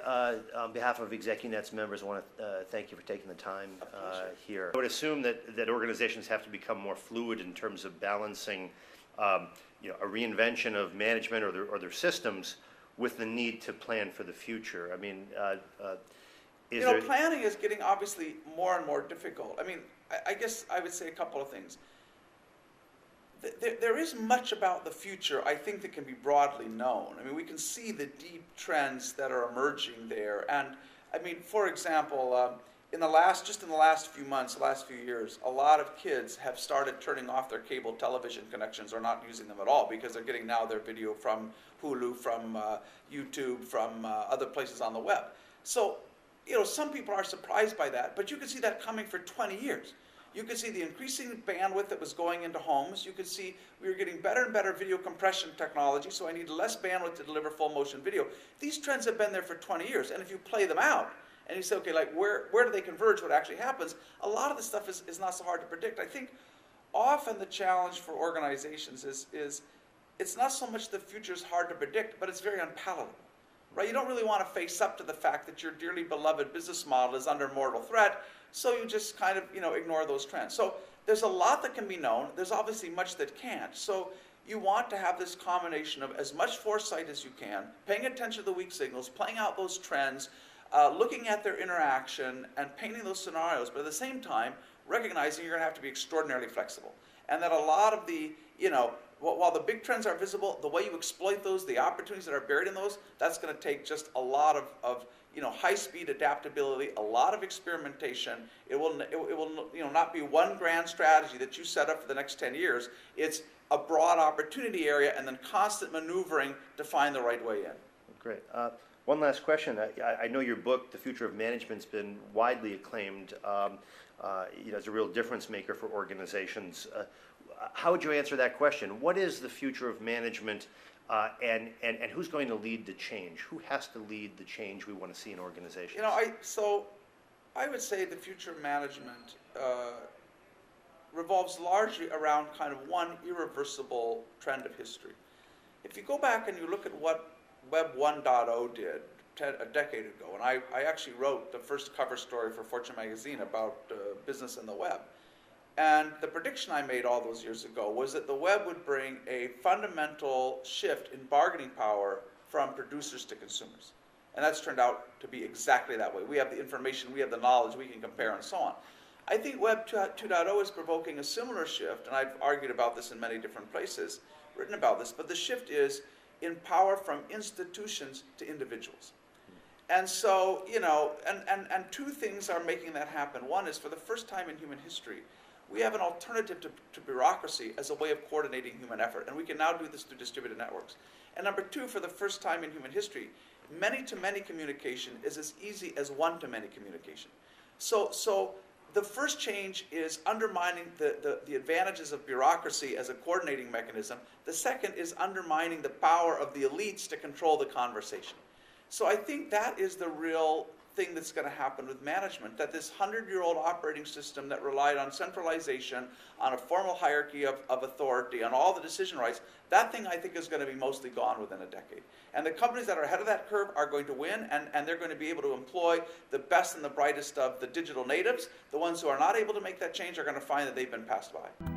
on behalf of ExecuNet's members, I want to thank you for taking the time here. I would assume that organizations have to become more fluid in terms of balancing a reinvention of management or their systems with the need to plan for the future. I mean, planning is getting obviously more and more difficult. I mean, I guess I would say a couple of things. There is much about the future, I think, that can be broadly known. I mean, we can see the deep trends that are emerging there. And, I mean, for example, in the last few months, the last few years, a lot of kids have started turning off their cable television connections or not using them at all because they're getting now their video from Hulu, from YouTube, from other places on the web. So, some people are surprised by that, but you can see that coming for 20 years. You could see the increasing bandwidth that was going into homes. You could see we were getting better and better video compression technology, so I need less bandwidth to deliver full motion video. These trends have been there for 20 years, and if you play them out, and you say, okay, like where do they converge, what actually happens, a lot of this stuff is not so hard to predict. I think often the challenge for organizations is it's not so much the future is hard to predict, but it's very unpalatable. Right? You don't really want to face up to the fact that your dearly beloved business model is under mortal threat, so you just kind of ignore those trends. So there's a lot that can be known. There's obviously much that can't. So you want to have this combination of as much foresight as you can, paying attention to the weak signals, playing out those trends, looking at their interaction, and painting those scenarios, but at the same time, recognizing you're going to have to be extraordinarily flexible. And that a lot of the, while the big trends are visible, the way you exploit those, the opportunities that are buried in those, that's going to take just a lot of high-speed adaptability, a lot of experimentation. It will not be one grand strategy that you set up for the next 10 years. It's a broad opportunity area and then constant maneuvering to find the right way in. Great. One last question. I know your book, The Future of Management's been widely acclaimed as a real difference maker for organizations. How would you answer that question? What is the future of management, and who's going to lead the change? Who has to lead the change we want to see in organizations? I would say the future of management revolves largely around kind of one irreversible trend of history. If you go back and you look at what Web 1.0 did a decade ago, and I actually wrote the first cover story for Fortune magazine about business and the web. And the prediction I made all those years ago was that the web would bring a fundamental shift in bargaining power from producers to consumers. And that's turned out to be exactly that way. We have the information, we have the knowledge, we can compare and so on. I think Web 2.0 is provoking a similar shift, and I've argued about this in many different places, written about this, but the shift is in power from institutions to individuals. And so, and two things are making that happen. One is, for the first time in human history, we have an alternative to bureaucracy as a way of coordinating human effort, and we can now do this through distributed networks. And number two, for the first time in human history, many-to-many communication is as easy as one-to-many communication. So the first change is undermining the advantages of bureaucracy as a coordinating mechanism. The second is undermining the power of the elites to control the conversation. So I think that is the real thing that's going to happen with management, that this 100-year-old operating system that relied on centralization, on a formal hierarchy of authority, on all the decision rights, that thing I think is going to be mostly gone within a decade. And the companies that are ahead of that curve are going to win, and they're going to be able to employ the best and the brightest of the digital natives. The ones who are not able to make that change are going to find that they've been passed by.